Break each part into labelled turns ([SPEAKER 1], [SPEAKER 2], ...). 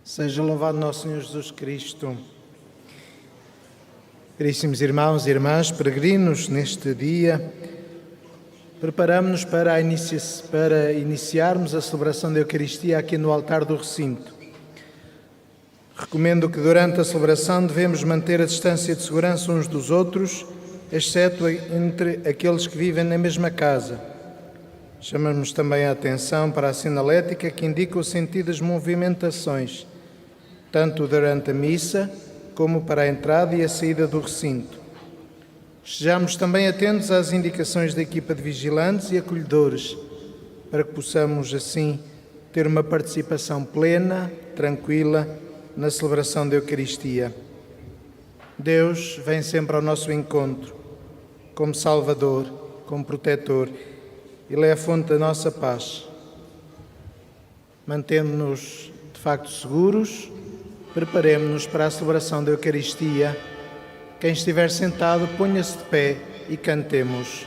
[SPEAKER 1] Seja louvado nosso Senhor Jesus Cristo. Caríssimos irmãos e irmãs, peregrinos, neste dia, preparamos-nos para iniciarmos a celebração da Eucaristia aqui no altar do recinto. Recomendo que durante a celebração devemos manter a distância de segurança uns dos outros, exceto entre aqueles que vivem na mesma casa. Chamamos também a atenção para a sinalética que indica o sentido das movimentações, tanto durante a missa como para a entrada e a saída do recinto. Estejamos também atentos às indicações da equipa de vigilantes e acolhedores, para que possamos, assim, ter uma participação plena, tranquila, na celebração da Eucaristia. Deus vem sempre ao nosso encontro, como Salvador, como Protetor. Ele é a fonte da nossa paz. Mantemo-nos, de facto, seguros. Preparemo-nos para a celebração da Eucaristia. Quem estiver sentado, ponha-se de pé e cantemos.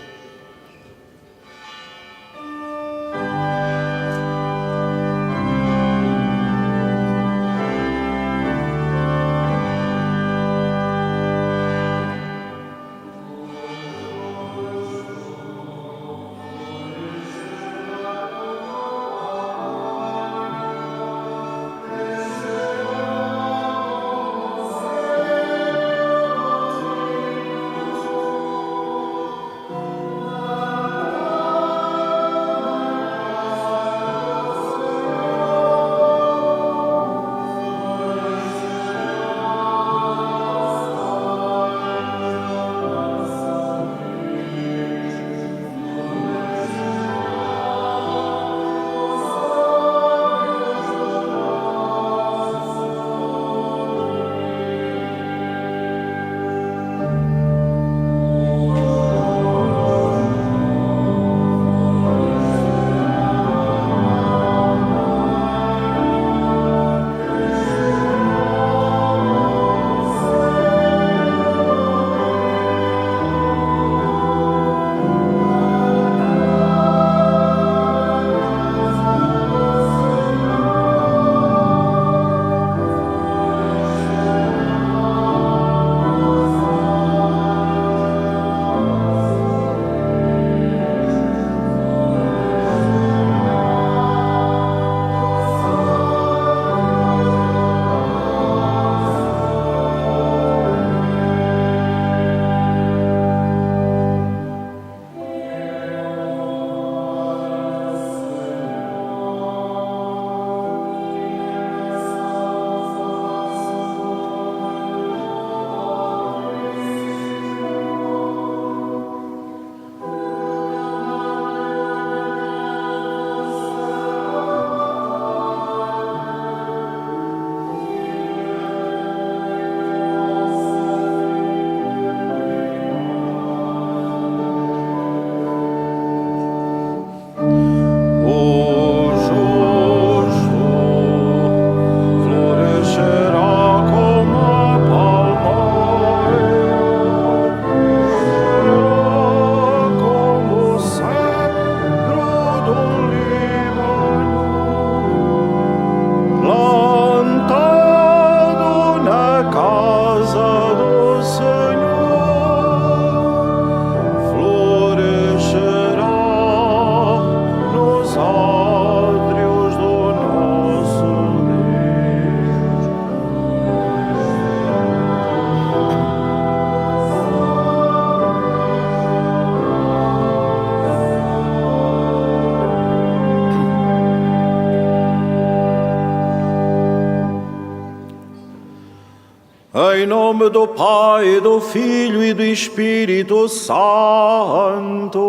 [SPEAKER 2] Em nome do Pai, do Filho e do Espírito Santo.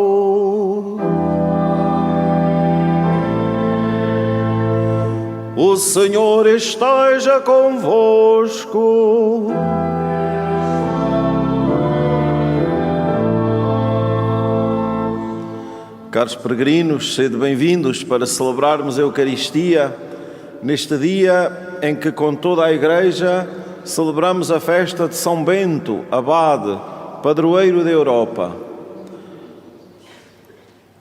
[SPEAKER 2] O Senhor esteja convosco. Caros peregrinos, sede bem-vindos para celebrarmos a Eucaristia neste dia em que, com toda a Igreja, celebramos a festa de São Bento, abade, padroeiro da Europa.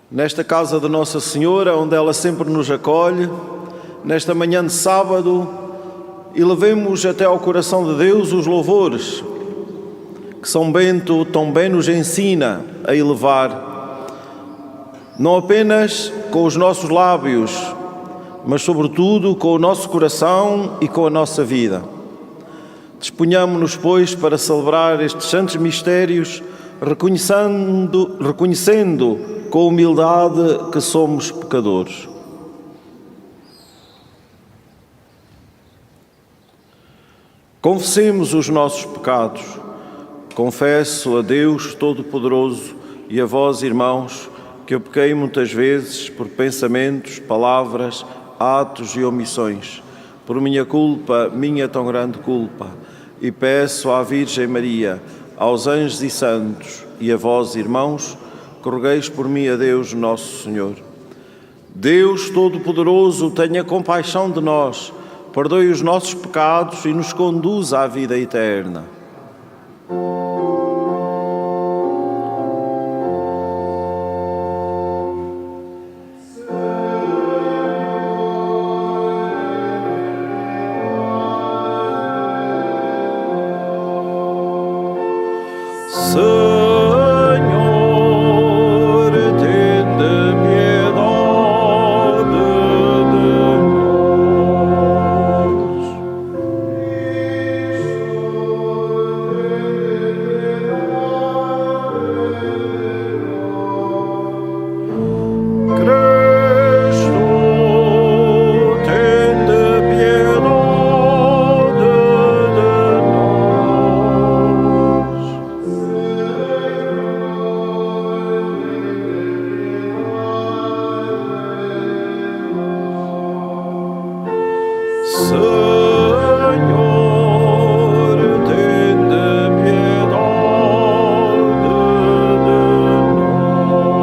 [SPEAKER 2] Nesta casa de Nossa Senhora, onde ela sempre nos acolhe, nesta manhã de sábado, e levemos até ao coração de Deus os louvores que São Bento tão bem nos ensina a elevar, não apenas com os nossos lábios, mas sobretudo com o nosso coração e com a nossa vida. Disponhamo-nos, pois, para celebrar estes santos mistérios, reconhecendo com humildade que somos pecadores. Confessemos os nossos pecados. Confesso a Deus Todo-Poderoso e a vós, irmãos, que eu pequei muitas vezes por pensamentos, palavras, atos e omissões, por minha culpa, minha tão grande culpa, e peço à Virgem Maria, aos anjos e santos e a vós, irmãos, que rogueis por mim a Deus Nosso Senhor. Deus Todo-Poderoso, tenha compaixão de nós, perdoe os nossos pecados e nos conduza à vida eterna.
[SPEAKER 3] Senhor, tende piedade de nós. Cristo, tende piedade de nós. Senhor, tende piedade de nós.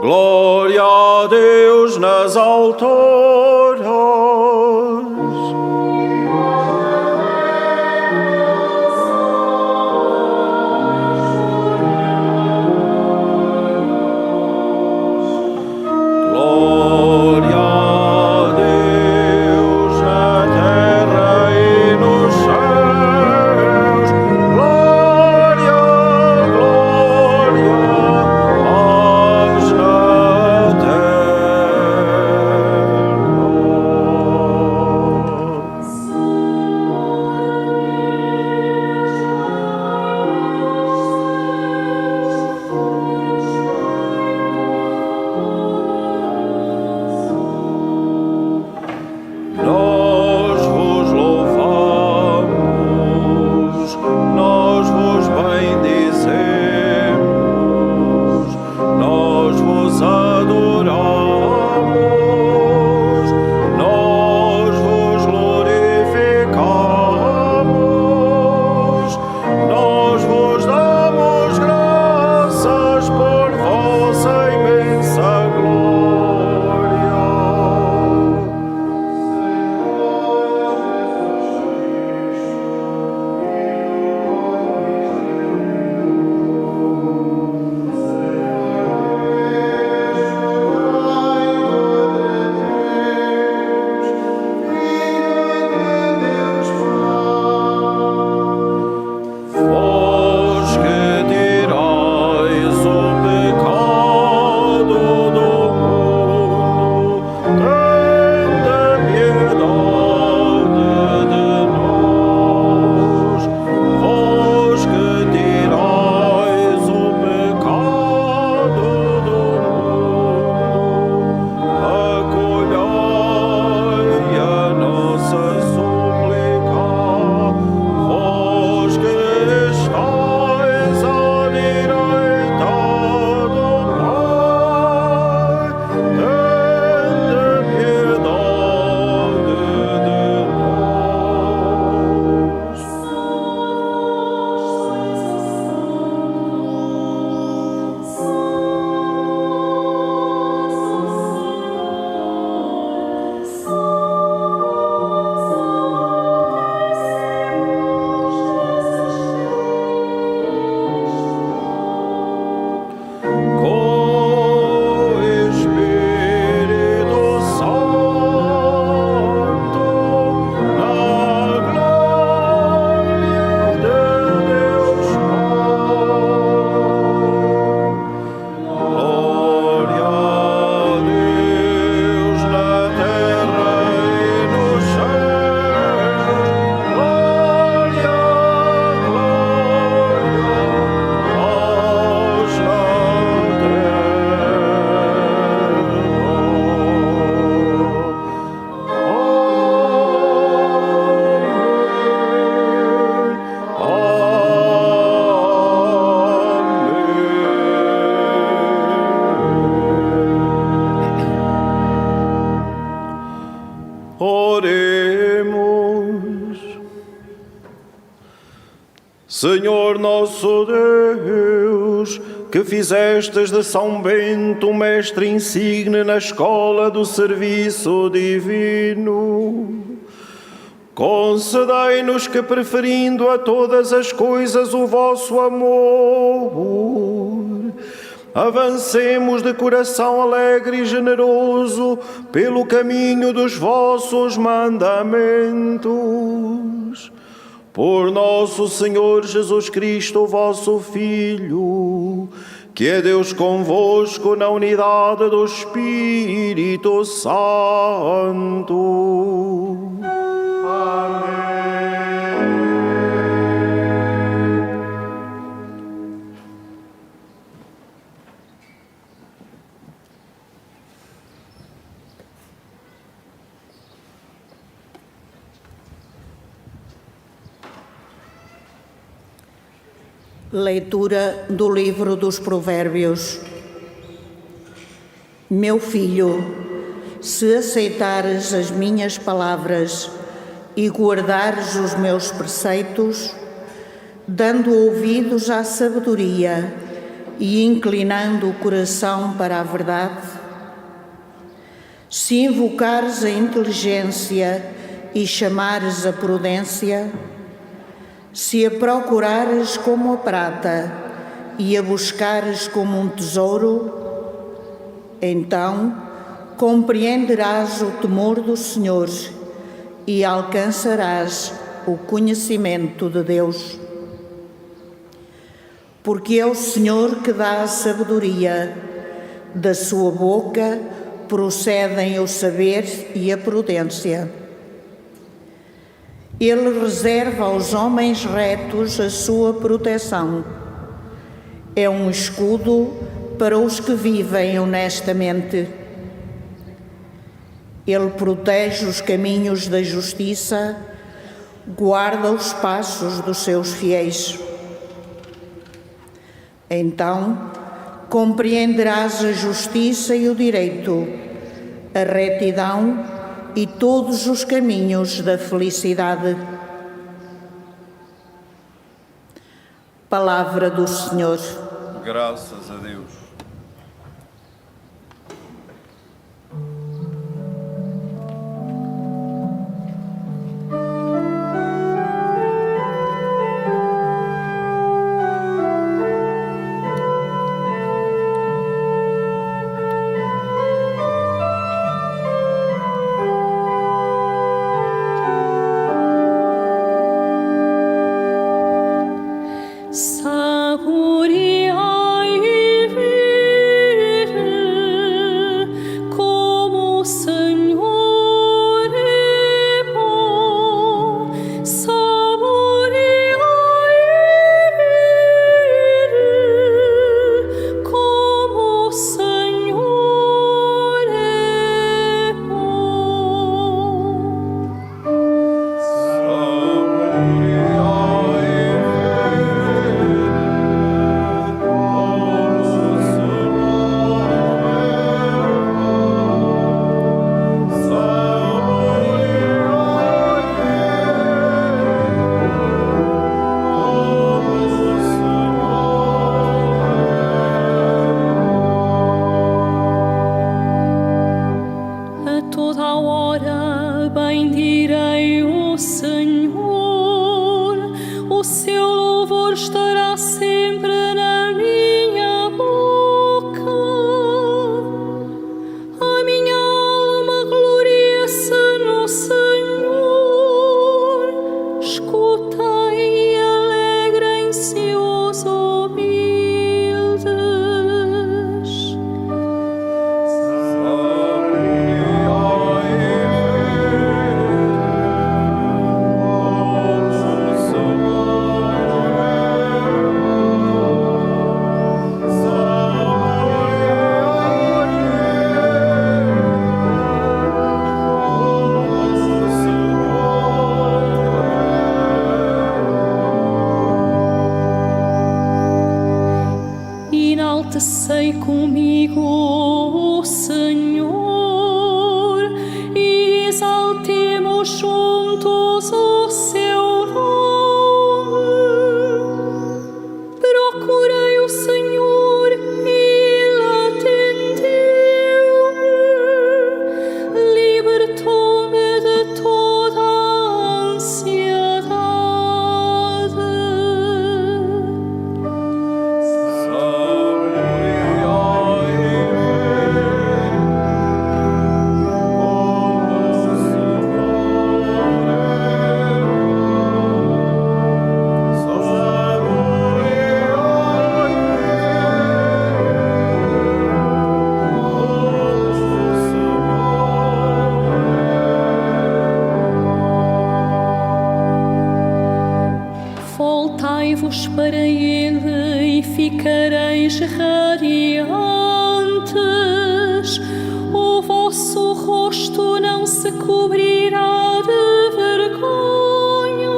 [SPEAKER 3] Glória a Deus nas alturas. Glória a Deus na terra e nos céus. Glória, glória, paz na terra.
[SPEAKER 2] Senhor nosso Deus, que fizestes de São Bento um mestre insigne na escola do serviço divino, concedei-nos que, preferindo a todas as coisas o vosso amor, avancemos de coração alegre e generoso pelo caminho dos vossos mandamentos. Por nosso Senhor Jesus Cristo, vosso Filho, que é Deus convosco na unidade do Espírito Santo. Amém.
[SPEAKER 4] Leitura do livro dos Provérbios. Meu filho, se aceitares as minhas palavras e guardares os meus preceitos, dando ouvidos à sabedoria e inclinando o coração para a verdade, se invocares a inteligência e chamares a prudência, se a procurares como a prata e a buscares como um tesouro, então compreenderás o temor do Senhor e alcançarás o conhecimento de Deus. Porque é o Senhor que dá a sabedoria, da sua boca procedem o saber e a prudência. Ele reserva aos homens retos a sua proteção. É um escudo para os que vivem honestamente. Ele protege os caminhos da justiça, guarda os passos dos seus fiéis. Então, compreenderás a justiça e o direito, a retidão e todos os caminhos da felicidade. Palavra do Senhor.
[SPEAKER 2] Graças a Deus.
[SPEAKER 5] Enaltecei comigo o Senhor e exaltemos juntos o seu nome. olhos para ele e ficareis radiantes. O vosso rosto não se cobrirá de vergonha.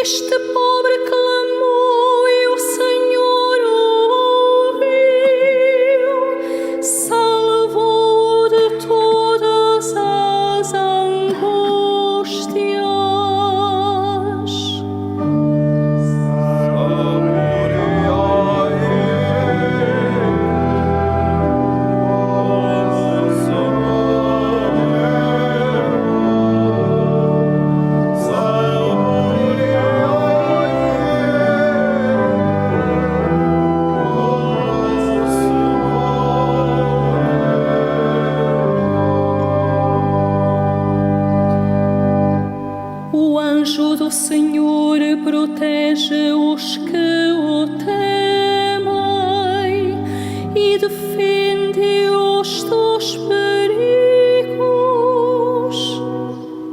[SPEAKER 5] Este pobre clamou e o Senhor ouviu, salvou-o de todas as angústias. O anjo do Senhor protege os que o temem e defende-os dos perigos.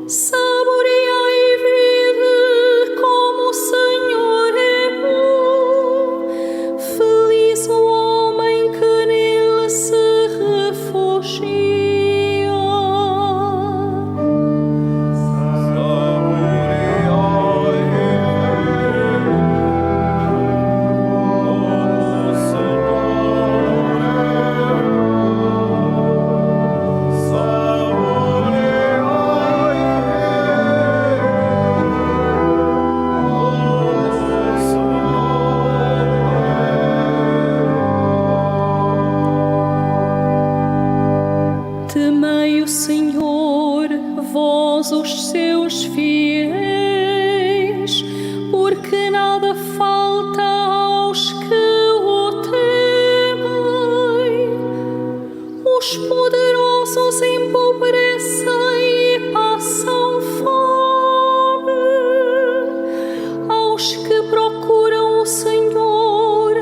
[SPEAKER 5] Saboreai e vede como o Senhor é bom. Feliz o homem que nele se refugia. Temei o Senhor, vós os seus fiéis, porque nada falta aos que o temem. Os poderosos empobrecem e passam fome. Aos que procuram o Senhor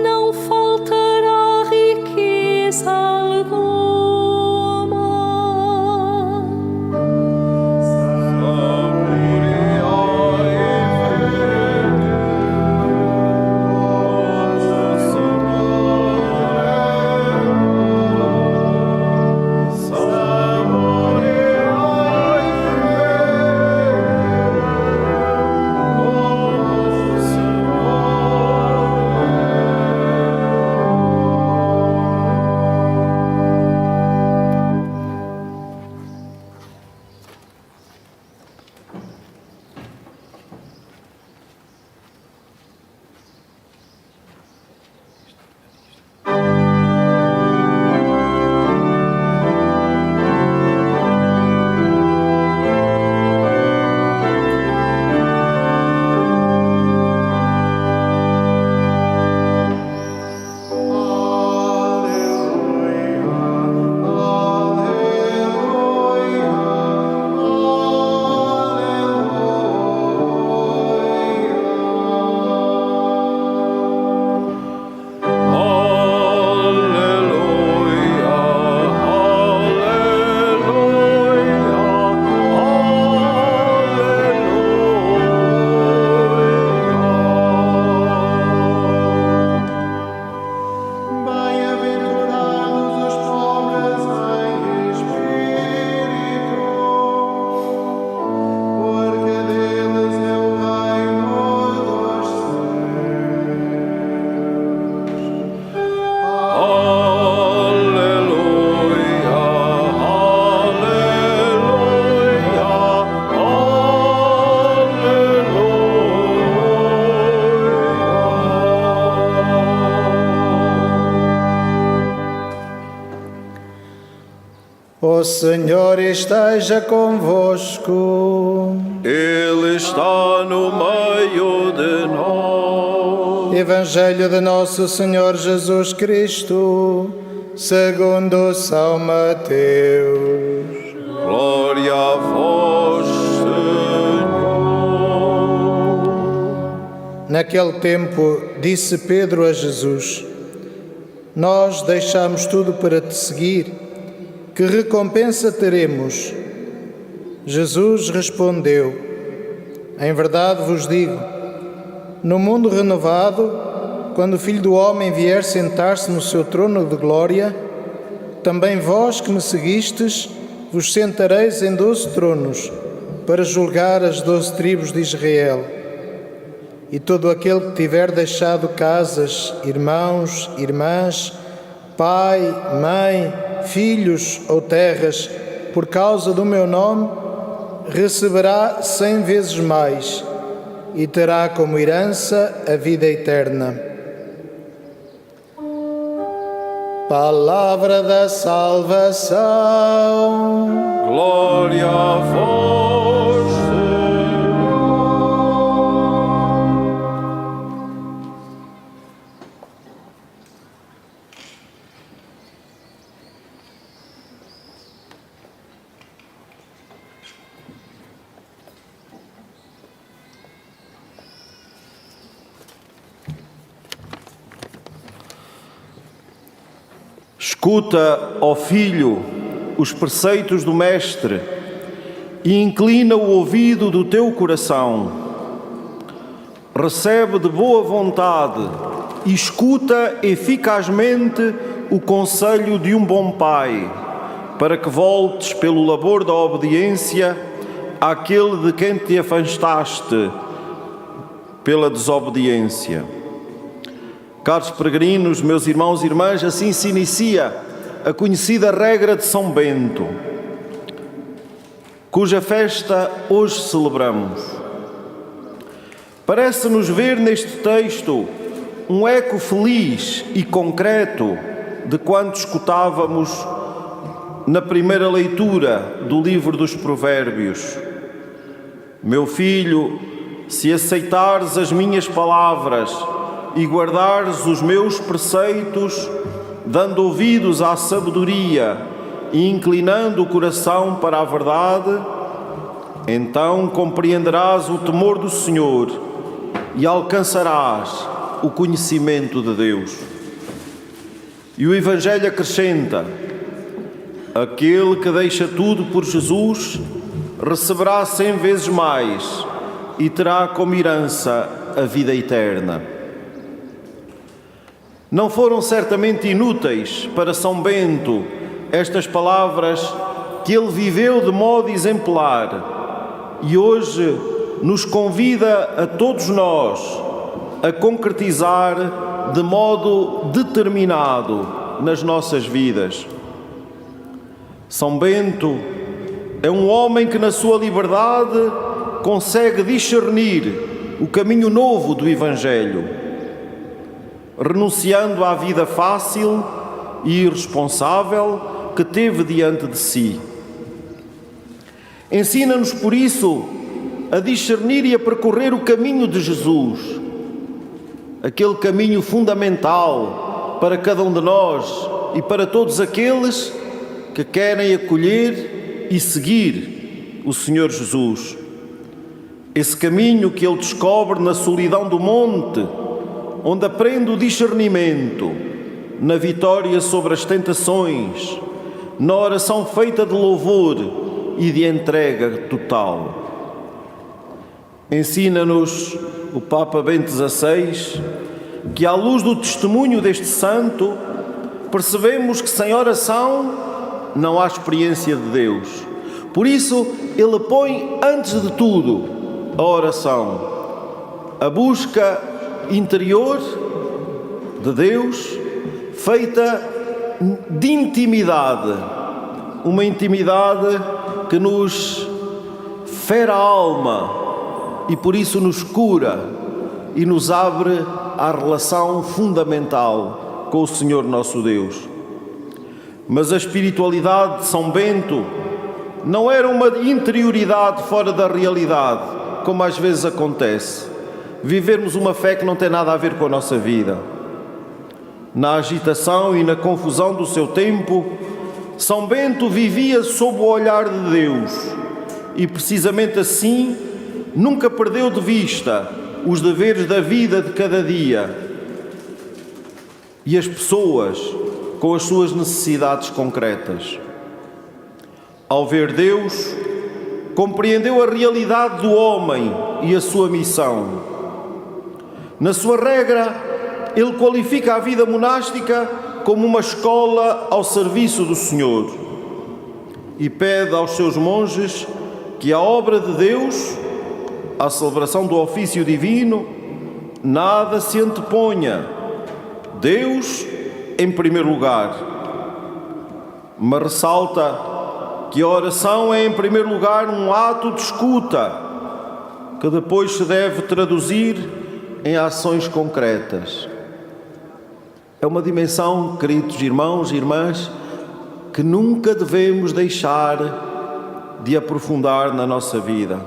[SPEAKER 5] não faltará riqueza alguma.
[SPEAKER 1] O Senhor esteja convosco.
[SPEAKER 3] Ele está no meio de nós.
[SPEAKER 1] Evangelho de Nosso Senhor Jesus Cristo, segundo São Mateus.
[SPEAKER 3] Glória a vós, Senhor.
[SPEAKER 1] Naquele tempo, disse Pedro a Jesus: Nós deixamos tudo para te seguir. Que recompensa teremos? Jesus respondeu: Em verdade vos digo, no mundo renovado, quando o Filho do Homem vier sentar-se no seu trono de glória, também vós que me seguistes, vos sentareis em 12 tronos, para julgar as 12 tribos de Israel. E todo aquele que tiver deixado casas, irmãos, irmãs, pai, mãe, filhos ou terras, por causa do meu nome, receberá 100 vezes mais e terá como herança a vida eterna. Palavra da salvação.
[SPEAKER 3] Glória a vós, Senhor.
[SPEAKER 2] Escuta, ó Filho, os preceitos do Mestre e inclina o ouvido do teu coração. Recebe de boa vontade e escuta eficazmente o conselho de um bom pai, para que voltes pelo labor da obediência àquele de quem te afastaste pela desobediência. Caros peregrinos, meus irmãos e irmãs, assim se inicia a conhecida regra de São Bento, cuja festa hoje celebramos. Parece-nos ver neste texto um eco feliz e concreto de quanto escutávamos na primeira leitura do livro dos Provérbios. Meu filho, se aceitares as minhas palavras e guardares os meus preceitos, dando ouvidos à sabedoria e inclinando o coração para a verdade, então compreenderás o temor do Senhor e alcançarás o conhecimento de Deus. E o Evangelho acrescenta: aquele que deixa tudo por Jesus receberá 100 vezes mais e terá como herança a vida eterna. Não foram certamente inúteis para São Bento estas palavras que ele viveu de modo exemplar e hoje nos convida a todos nós a concretizar de modo determinado nas nossas vidas. São Bento é um homem que na sua liberdade consegue discernir o caminho novo do Evangelho, renunciando à vida fácil e irresponsável que teve diante de si. Ensina-nos, por isso, a discernir e a percorrer o caminho de Jesus, aquele caminho fundamental para cada um de nós e para todos aqueles que querem acolher e seguir o Senhor Jesus. Esse caminho que ele descobre na solidão do monte, onde aprende o discernimento, na vitória sobre as tentações, na oração feita de louvor e de entrega total. Ensina-nos o Papa Bento XVI que, à luz do testemunho deste santo, percebemos que sem oração não há experiência de Deus. Por isso, ele põe antes de tudo a oração, a busca interior de Deus, feita de intimidade, uma intimidade que nos fere a alma e por isso nos cura e nos abre à relação fundamental com o Senhor nosso Deus. Mas a espiritualidade de São Bento não era uma interioridade fora da realidade, como às vezes acontece. Vivermos uma fé que não tem nada a ver com a nossa vida. Na agitação e na confusão do seu tempo, São Bento vivia sob o olhar de Deus e, precisamente assim, nunca perdeu de vista os deveres da vida de cada dia e as pessoas com as suas necessidades concretas. Ao ver Deus, compreendeu a realidade do homem e a sua missão. Na sua regra, ele qualifica a vida monástica como uma escola ao serviço do Senhor e pede aos seus monges que a obra de Deus, a celebração do ofício divino, nada se anteponha. Deus em primeiro lugar. Mas ressalta que a oração é em primeiro lugar um ato de escuta, que depois se deve traduzir em ações concretas. É uma dimensão, queridos irmãos e irmãs, que nunca devemos deixar de aprofundar na nossa vida.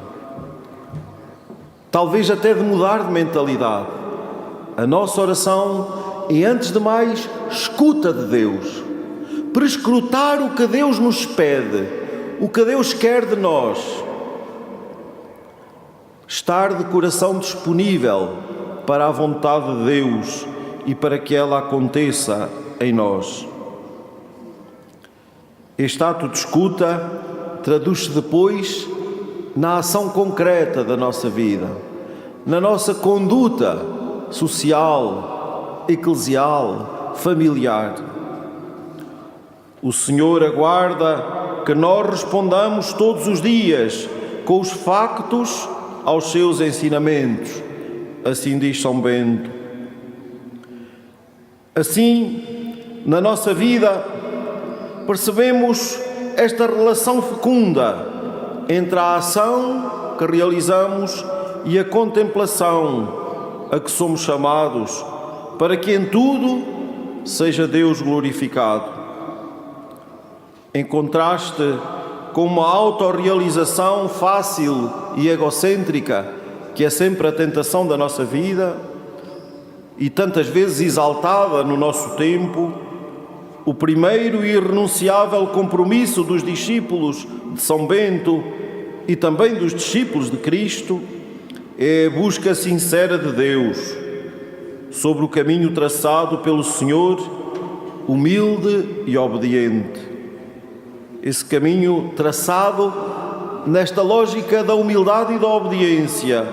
[SPEAKER 2] Talvez até de mudar de mentalidade. A nossa oração é, antes de mais, escuta de Deus. Prescrutar o que Deus nos pede, o que Deus quer de nós. Estar de coração disponível para a vontade de Deus e para que ela aconteça em nós. Este ato de escuta traduz-se depois na ação concreta da nossa vida, na nossa conduta social, eclesial, familiar. O Senhor aguarda que nós respondamos todos os dias com os factos aos seus ensinamentos. Assim diz São Bento. Assim, na nossa vida, percebemos esta relação fecunda entre a ação que realizamos e a contemplação a que somos chamados, para que em tudo seja Deus glorificado. Em contraste com uma autorrealização fácil e egocêntrica, que é sempre a tentação da nossa vida e tantas vezes exaltada no nosso tempo, o primeiro e irrenunciável compromisso dos discípulos de São Bento e também dos discípulos de Cristo é a busca sincera de Deus sobre o caminho traçado pelo Senhor, humilde e obediente. Esse caminho traçado nesta lógica da humildade e da obediência,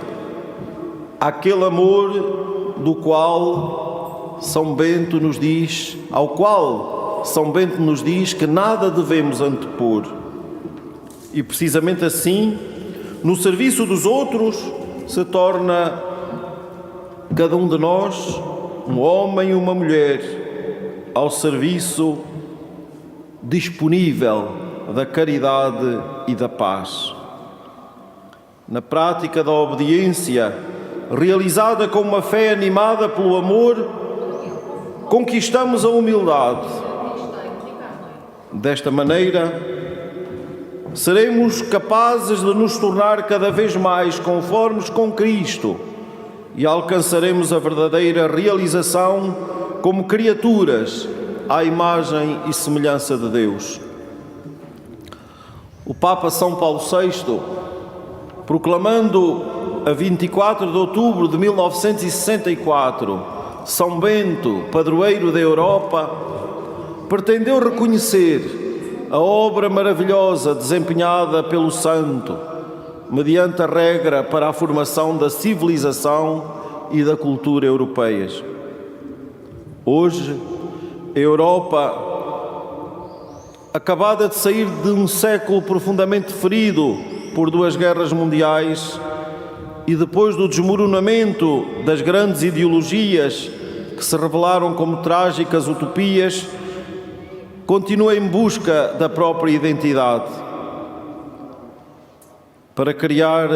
[SPEAKER 2] aquele amor do qual São Bento nos diz, ao qual São Bento nos diz que nada devemos antepor. E precisamente assim, no serviço dos outros, se torna cada um de nós um homem e uma mulher ao serviço disponível da caridade e da paz. Na prática da obediência, realizada com uma fé animada pelo amor, conquistamos a humildade. Desta maneira, seremos capazes de nos tornar cada vez mais conformes com Cristo e alcançaremos a verdadeira realização como criaturas à imagem e semelhança de Deus. O Papa São Paulo VI, proclamando a 24 de outubro de 1964, São Bento, padroeiro da Europa, pretendeu reconhecer a obra maravilhosa desempenhada pelo santo, mediante a regra para a formação da civilização e da cultura europeias. Hoje, a Europa, acabada de sair de um século profundamente ferido por 2 guerras mundiais e depois do desmoronamento das grandes ideologias que se revelaram como trágicas utopias, continua em busca da própria identidade. Para criar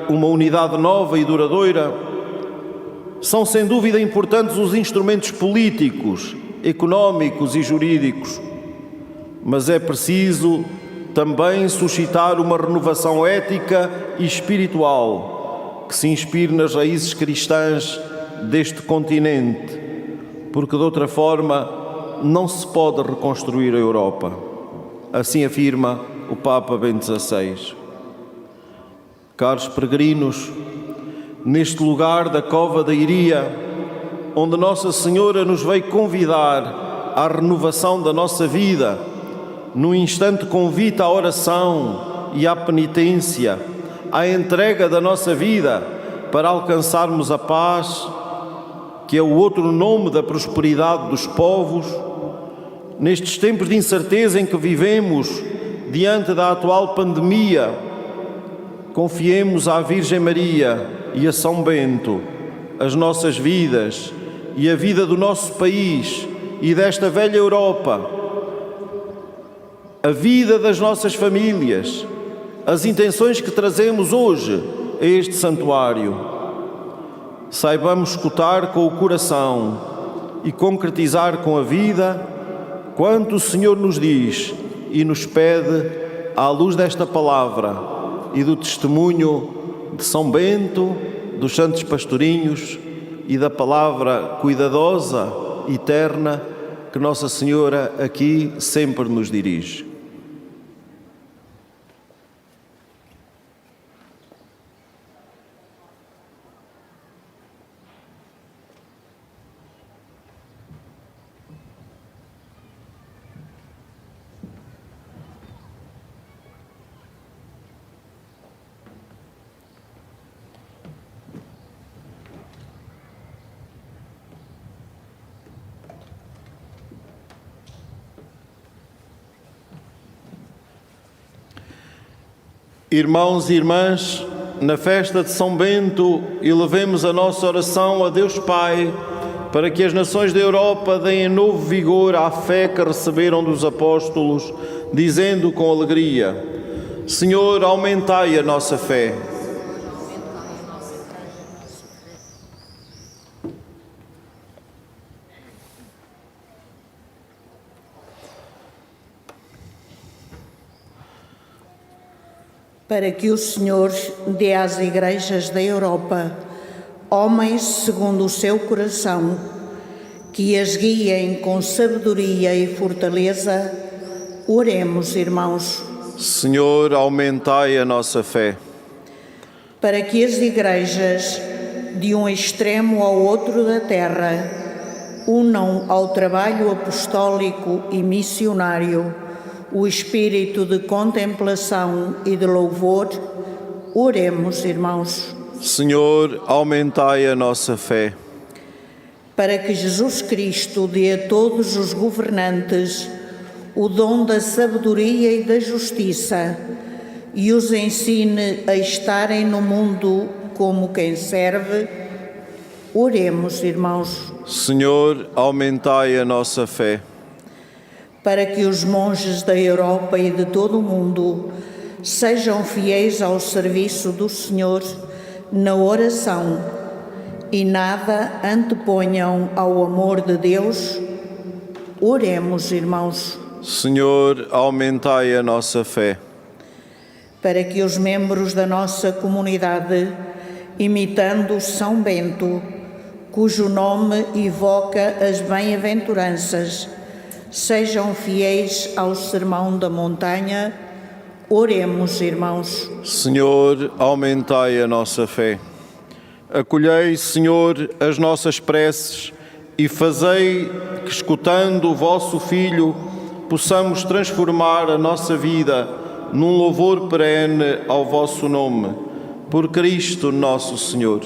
[SPEAKER 2] uma unidade nova e duradoura, são sem dúvida importantes os instrumentos políticos, económicos e jurídicos, mas é preciso também suscitar uma renovação ética e espiritual que se inspire nas raízes cristãs deste continente, porque de outra forma não se pode reconstruir a Europa. Assim afirma o Papa Bento XVI. Caros peregrinos, neste lugar da Cova da Iria, onde Nossa Senhora nos veio convidar à renovação da nossa vida, num instante convite à oração e à penitência, à entrega da nossa vida para alcançarmos a paz, que é o outro nome da prosperidade dos povos. Nestes tempos de incerteza em que vivemos, diante da atual pandemia, confiemos à Virgem Maria e a São Bento as nossas vidas e a vida do nosso país e desta velha Europa, a vida das nossas famílias, as intenções que trazemos hoje a este santuário. Saibamos escutar com o coração e concretizar com a vida quanto o Senhor nos diz e nos pede à luz desta palavra e do testemunho de São Bento, dos santos pastorinhos e da palavra cuidadosa e terna que Nossa Senhora aqui sempre nos dirige. Irmãos e irmãs, na festa de São Bento, elevemos a nossa oração a Deus Pai, para que as nações da Europa deem novo vigor à fé que receberam dos apóstolos, dizendo com alegria: Senhor, aumentai a nossa fé.
[SPEAKER 4] Para que o Senhor dê às igrejas da Europa homens segundo o seu coração, que as guiem com sabedoria e fortaleza, oremos, irmãos.
[SPEAKER 2] Senhor, aumentai a nossa fé.
[SPEAKER 4] Para que as igrejas, de um extremo ao outro da terra, unam ao trabalho apostólico e missionário o espírito de contemplação e de louvor, oremos, irmãos.
[SPEAKER 2] Senhor, aumentai a nossa fé.
[SPEAKER 4] Para que Jesus Cristo dê a todos os governantes o dom da sabedoria e da justiça e os ensine a estarem no mundo como quem serve, oremos, irmãos.
[SPEAKER 2] Senhor, aumentai a nossa fé.
[SPEAKER 4] Para que os monges da Europa e de todo o mundo sejam fiéis ao serviço do Senhor na oração e nada anteponham ao amor de Deus, oremos, irmãos.
[SPEAKER 2] Senhor, aumentai a nossa fé.
[SPEAKER 4] Para que os membros da nossa comunidade, imitando São Bento, cujo nome evoca as bem-aventuranças, sejam fiéis ao Sermão da Montanha, oremos, irmãos.
[SPEAKER 2] Senhor, aumentai a nossa fé. Acolhei, Senhor, as nossas preces e fazei que, escutando o vosso Filho, possamos transformar a nossa vida num louvor perene ao vosso nome. Por Cristo nosso Senhor.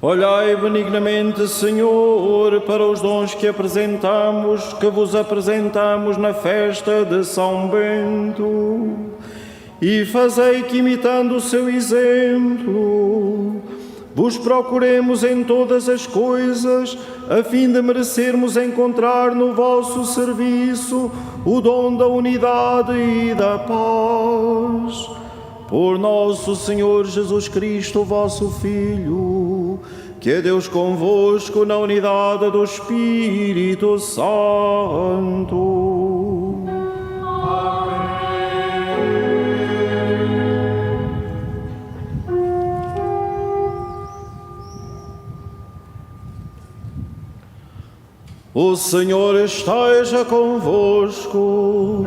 [SPEAKER 2] Olhai benignamente, Senhor, para os dons que vos apresentamos na festa de São Bento, e fazei que, imitando o seu exemplo, vos procuremos em todas as coisas, a fim de merecermos encontrar no vosso serviço o dom da unidade e da paz. Por nosso Senhor Jesus Cristo, vosso Filho, que é Deus convosco na unidade do Espírito Santo. O Senhor esteja convosco.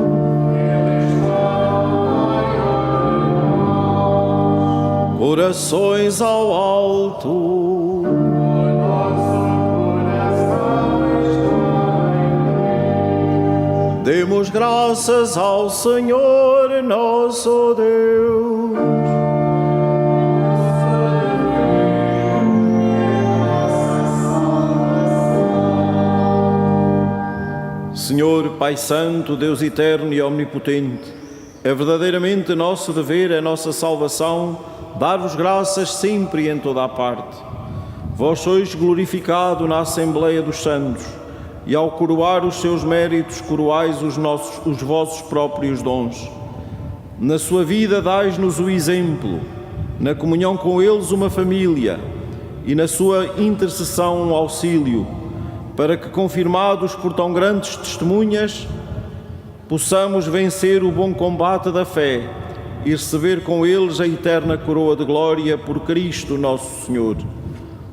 [SPEAKER 2] Corações ao alto. Demos graças ao Senhor nosso Deus. Senhor, Pai Santo, Deus eterno e omnipotente, é verdadeiramente nosso dever, é nossa salvação, dar-vos graças sempre e em toda a parte. Vós sois glorificado na Assembleia dos Santos, e ao coroar os seus méritos, coroais os vossos próprios dons. Na sua vida dais-nos o exemplo, na comunhão com eles uma família, e na sua intercessão um auxílio, para que, confirmados por tão grandes testemunhas, possamos vencer o bom combate da fé e receber com eles a eterna coroa de glória por Cristo nosso Senhor.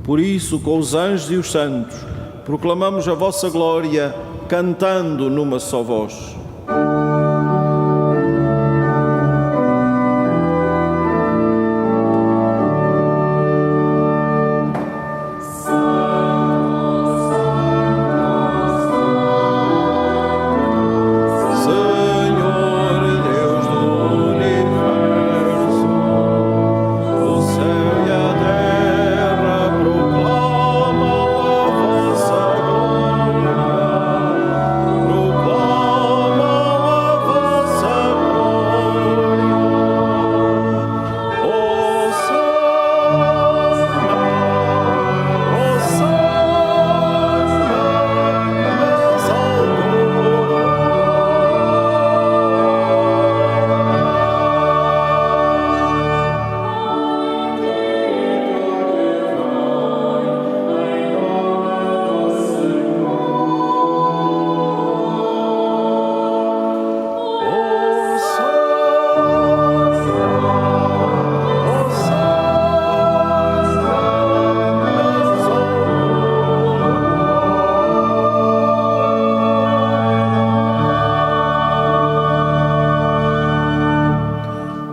[SPEAKER 2] Por isso, com os anjos e os santos, proclamamos a vossa glória, cantando numa só voz.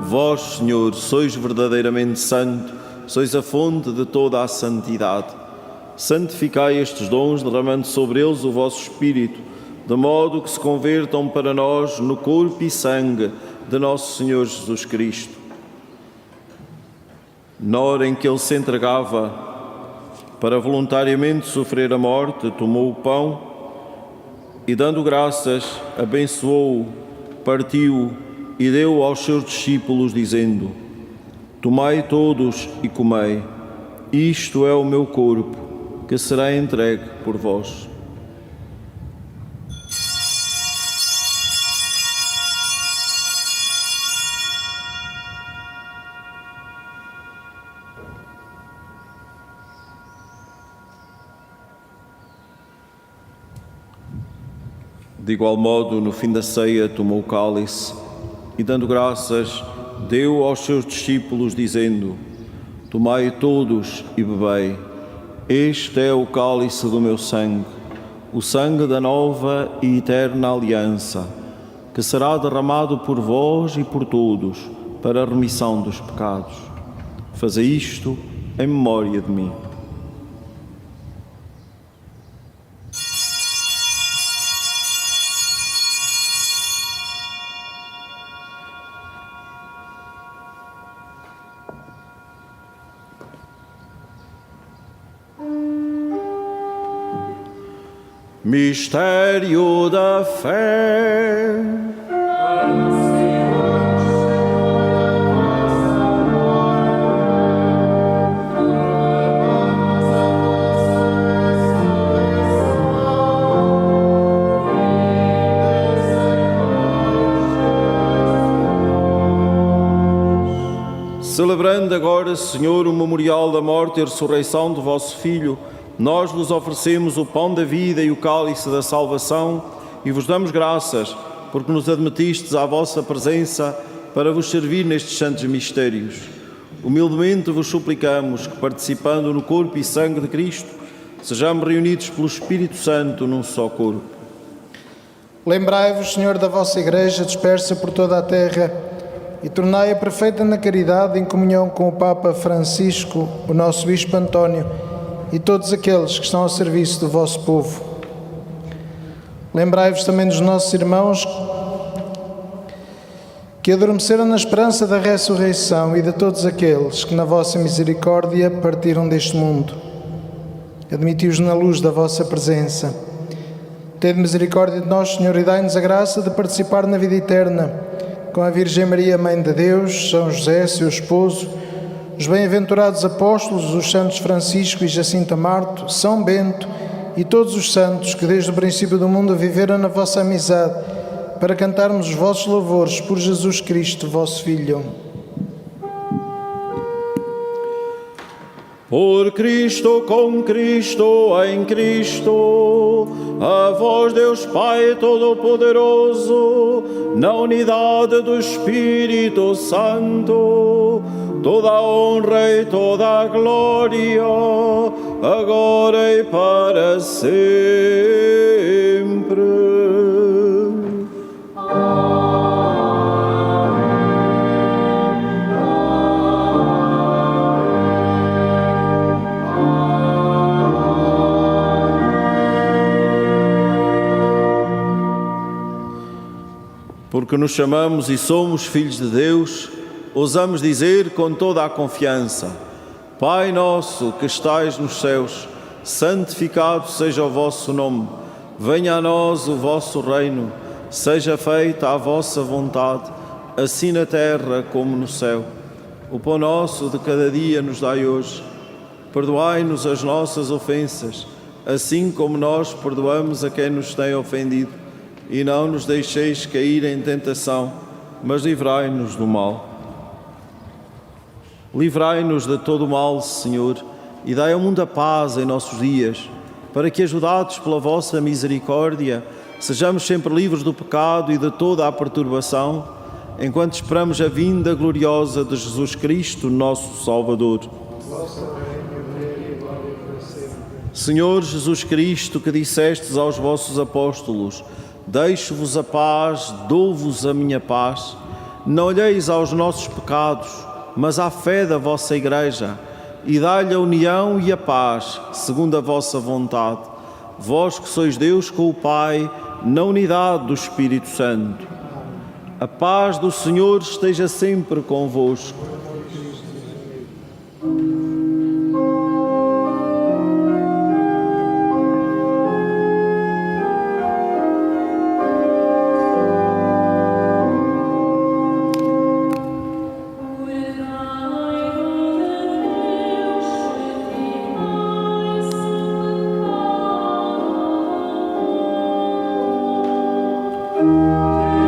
[SPEAKER 2] Vós, Senhor, sois verdadeiramente santo, sois a fonte de toda a santidade. Santificai estes dons, derramando sobre eles o vosso Espírito, de modo que se convertam para nós no corpo e sangue de nosso Senhor Jesus Cristo. Na hora em que ele se entregava para voluntariamente sofrer a morte, tomou o pão e, dando graças, abençoou-o, partiu-o e deu aos seus discípulos, dizendo: Tomai todos e comei, isto é o meu corpo, que será entregue por vós. De igual modo, no fim da ceia, tomou o cálice e, dando graças, deu aos seus discípulos, dizendo: Tomai todos e bebei, este é o cálice do meu sangue, o sangue da nova e eterna aliança, que será derramado por vós e por todos, para a remissão dos pecados. Fazei isto em memória de mim. Mistério da fé. Celebrando agora, Senhor, o memorial da morte e ressurreição do vosso Filho, nós vos oferecemos o pão da vida e o cálice da salvação e vos damos graças, porque nos admitistes à vossa presença para vos servir nestes santos mistérios. Humildemente vos suplicamos que, participando no corpo e sangue de Cristo, sejamos reunidos pelo Espírito Santo num só corpo.
[SPEAKER 1] Lembrai-vos, Senhor, da vossa Igreja dispersa por toda a terra e tornai-a perfeita na caridade em comunhão com o Papa Francisco, o nosso Bispo António e todos aqueles que estão ao serviço do vosso povo. Lembrai-vos também dos nossos irmãos que adormeceram na esperança da ressurreição e de todos aqueles que na vossa misericórdia partiram deste mundo. Admiti-os na luz da vossa presença. Tede misericórdia de nós, Senhor, e dai-nos a graça de participar na vida eterna com a Virgem Maria, Mãe de Deus, São José, seu esposo, os bem-aventurados apóstolos, os santos Francisco e Jacinta Marto, São Bento e todos os santos que desde o princípio do mundo viveram na vossa amizade, para cantarmos os vossos louvores por Jesus Cristo, vosso Filho.
[SPEAKER 2] Por Cristo, com Cristo, em Cristo, a vós, Deus Pai Todo-Poderoso, na unidade do Espírito Santo, toda a honra e toda a glória, agora e para sempre. Porque nos chamamos e somos filhos de Deus, ousamos dizer com toda a confiança: Pai nosso que estais nos céus, santificado seja o vosso nome. Venha a nós o vosso reino. Seja feita a vossa vontade, assim na terra como no céu. O pão nosso de cada dia nos dai hoje. Perdoai-nos as nossas ofensas, assim como nós perdoamos a quem nos tem ofendido. E não nos deixeis cair em tentação, mas livrai-nos do mal. Livrai-nos de todo o mal, Senhor, e dai ao mundo a paz em nossos dias, para que, ajudados pela vossa misericórdia, sejamos sempre livres do pecado e de toda a perturbação, enquanto esperamos a vinda gloriosa de Jesus Cristo, nosso Salvador. Senhor Jesus Cristo, que dissestes aos vossos apóstolos: deixo-vos a paz, dou-vos a minha paz. Não olheis aos nossos pecados, mas à fé da vossa Igreja, e dai-lhe a união e a paz, segundo a vossa vontade. Vós que sois Deus com o Pai, na unidade do Espírito Santo. A paz do Senhor esteja sempre convosco.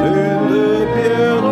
[SPEAKER 3] Tende piedade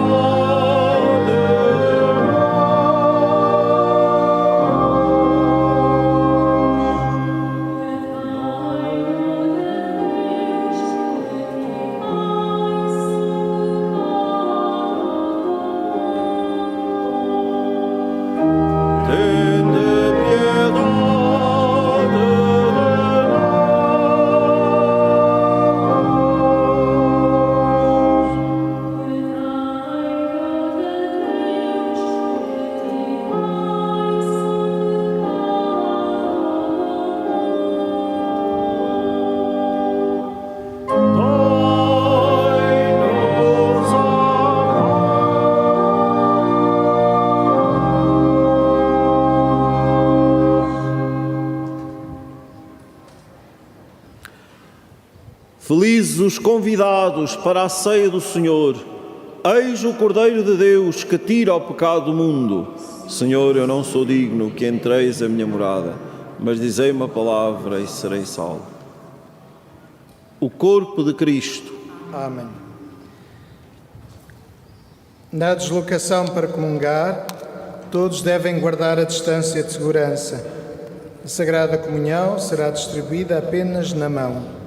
[SPEAKER 2] Felizes os convidados para a ceia do Senhor. Eis o Cordeiro de Deus que tira o pecado do mundo. Senhor, eu não sou digno que entreis a minha morada, mas dizei uma palavra e serei salvo. O corpo de Cristo.
[SPEAKER 1] Amém. Na deslocação para comungar, todos devem guardar a distância de segurança. A Sagrada Comunhão será distribuída apenas na mão.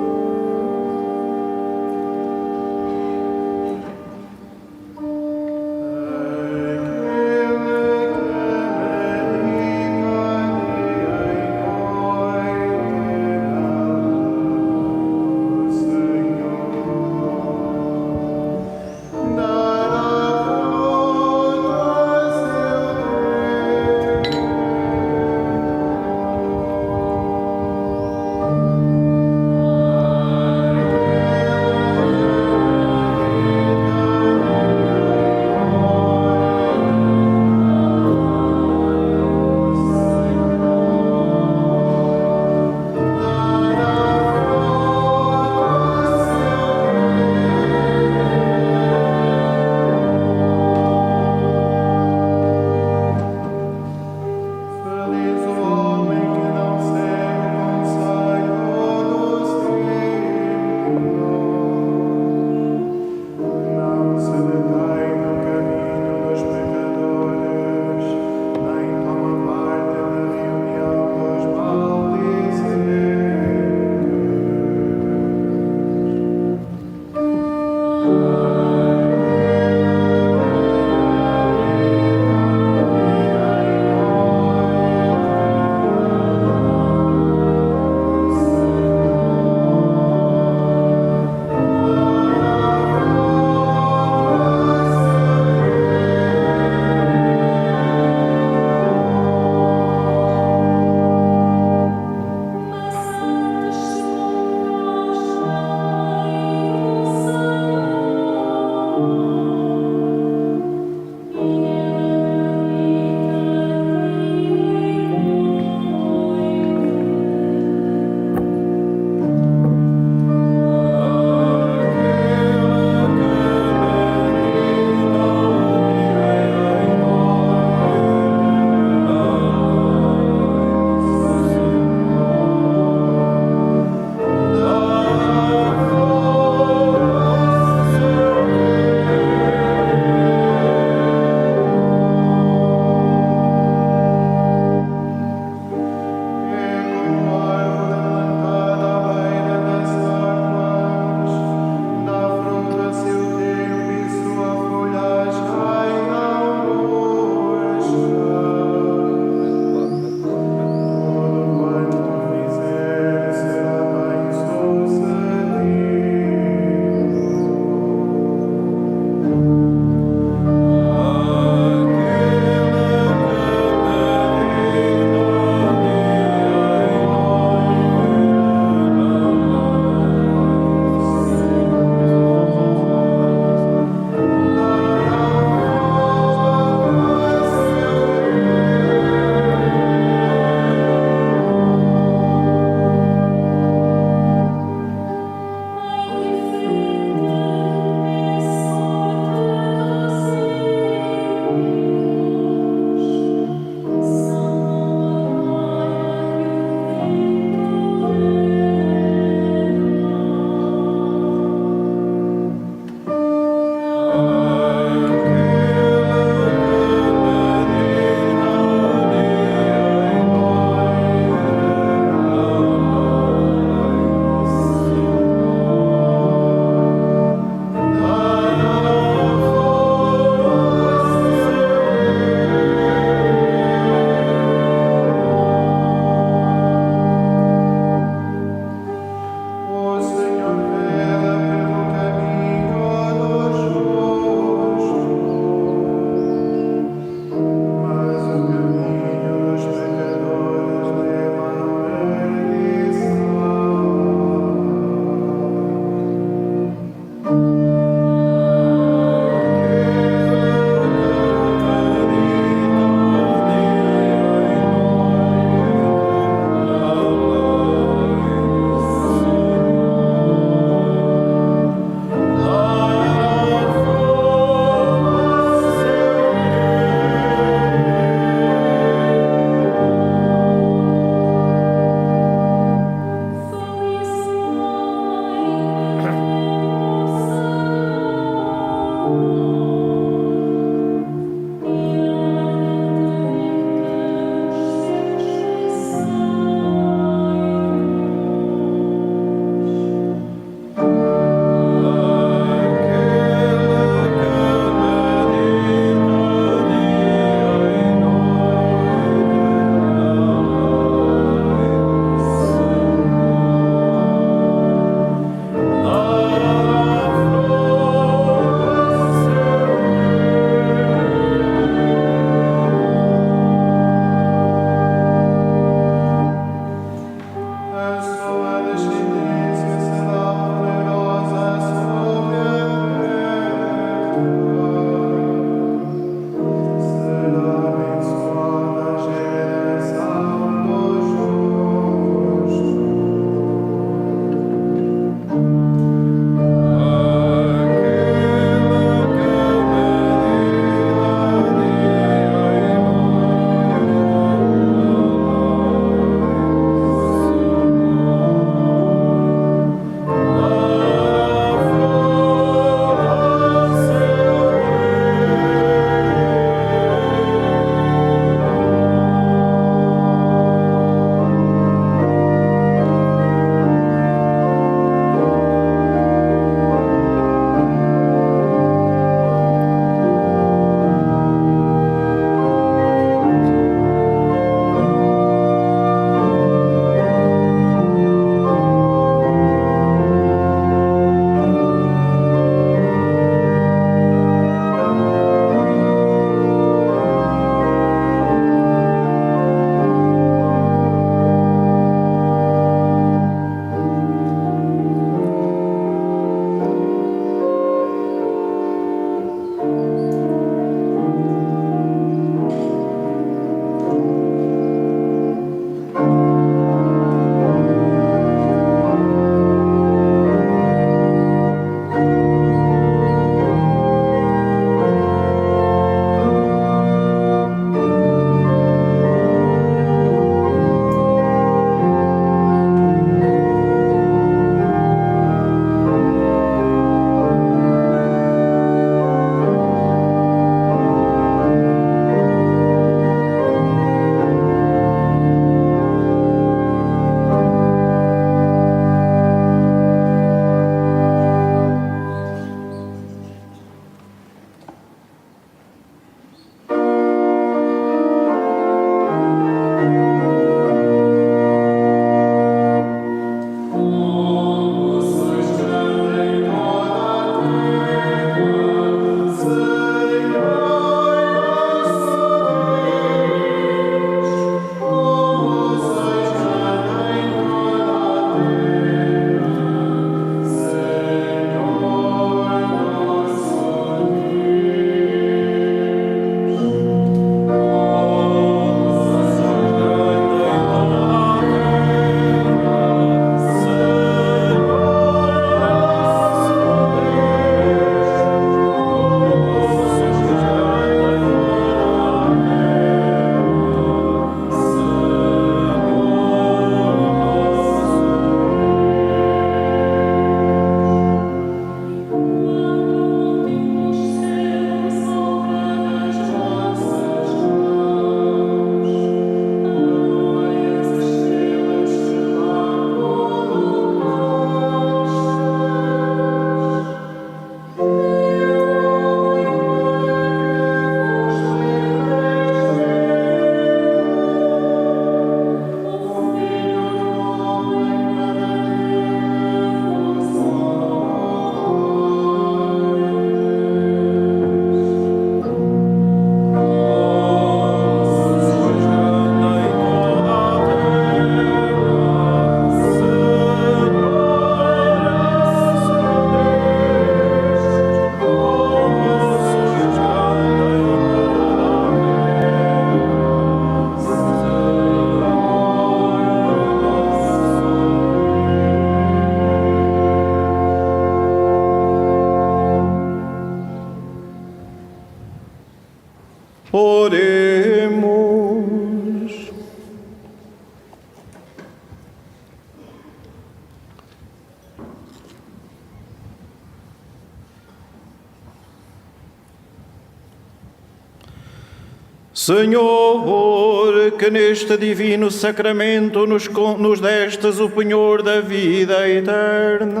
[SPEAKER 2] Senhor, que neste divino sacramento nos destes o penhor da vida eterna,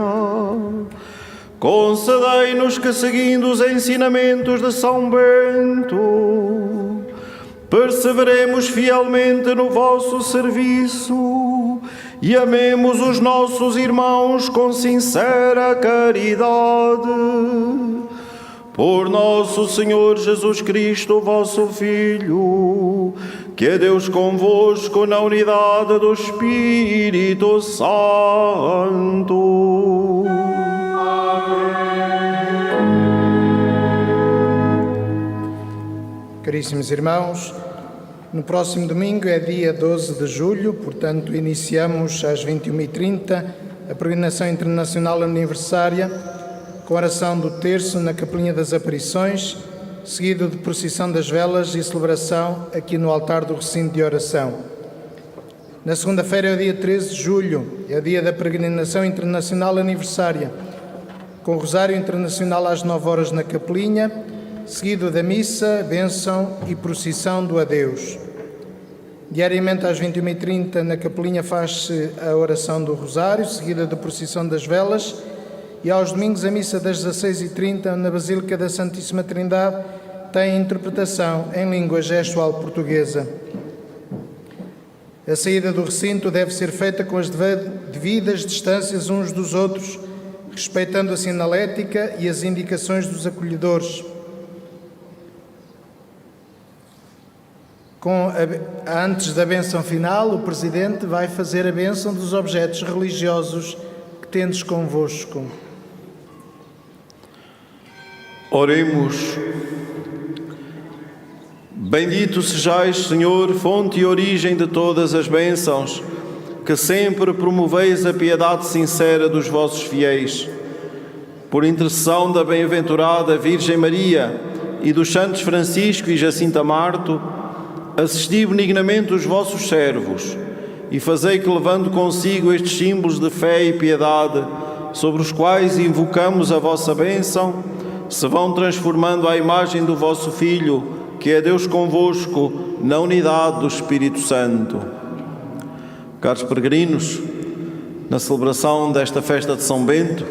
[SPEAKER 2] concedei-nos que, seguindo os ensinamentos de São Bento, perseveremos fielmente no vosso serviço e amemos os nossos irmãos com sincera caridade. Por nosso Senhor Jesus Cristo, vosso Filho, que é Deus convosco na unidade do Espírito Santo.
[SPEAKER 1] Caríssimos irmãos, no próximo domingo é dia 12 de julho, portanto iniciamos às 21h30 a peregrinação internacional aniversária com oração do terço na Capelinha das Aparições, seguido de procissão das velas e celebração aqui no altar do recinto de oração. Na segunda-feira é o dia 13 de julho, é o dia da peregrinação internacional aniversária, com o Rosário Internacional às 9 horas na Capelinha, seguido da missa, bênção e procissão do adeus. Diariamente às 21h30 na Capelinha faz-se a oração do Rosário, seguida da procissão das velas, e aos domingos a missa das 16h30 na Basílica da Santíssima Trindade tem interpretação em língua gestual portuguesa. A saída do recinto deve ser feita com as devidas distâncias uns dos outros, respeitando a sinalética e as indicações dos acolhedores. Antes da bênção final, o Presidente vai fazer a bênção dos objetos religiosos que tendes convosco.
[SPEAKER 2] Oremos. Bendito sejais, Senhor, fonte e origem de todas as bênçãos, que sempre promoveis a piedade sincera dos vossos fiéis. Por intercessão da bem-aventurada Virgem Maria e dos santos Francisco e Jacinta Marto, assisti benignamente os vossos servos e fazei que, levando consigo estes símbolos de fé e piedade, sobre os quais invocamos a vossa bênção, se vão transformando à imagem do vosso Filho, que é Deus convosco, na unidade do Espírito Santo. Caros peregrinos, na celebração desta festa de São Bento,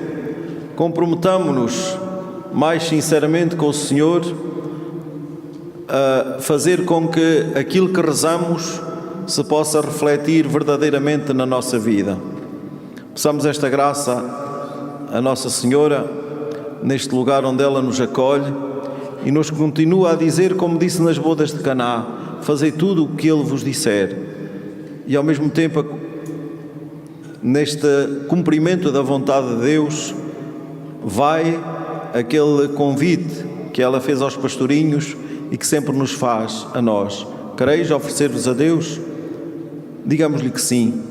[SPEAKER 2] comprometamo-nos mais sinceramente com o Senhor a fazer com que aquilo que rezamos se possa refletir verdadeiramente na nossa vida. Peçamos esta graça a Nossa Senhora, neste lugar onde ela nos acolhe e nos continua a dizer, como disse nas bodas de Caná: fazei tudo o que Ele vos disser. E ao mesmo tempo, neste cumprimento da vontade de Deus, vai aquele convite que ela fez aos pastorinhos e que sempre nos faz a nós. Quereis oferecer-vos a Deus? Digamos-lhe que sim,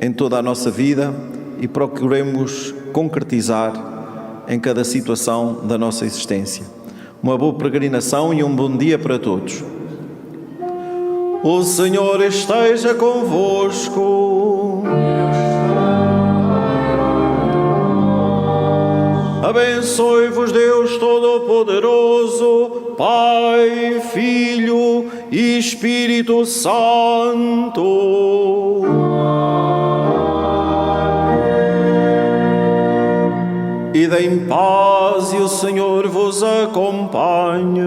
[SPEAKER 2] em toda a nossa vida, e procuremos concretizar em cada situação da nossa existência. Uma boa peregrinação e um bom dia para todos. O Senhor esteja convosco. Abençoe-vos Deus Todo-Poderoso, Pai, Filho e Espírito Santo. Ide em paz e o Senhor vos acompanhe.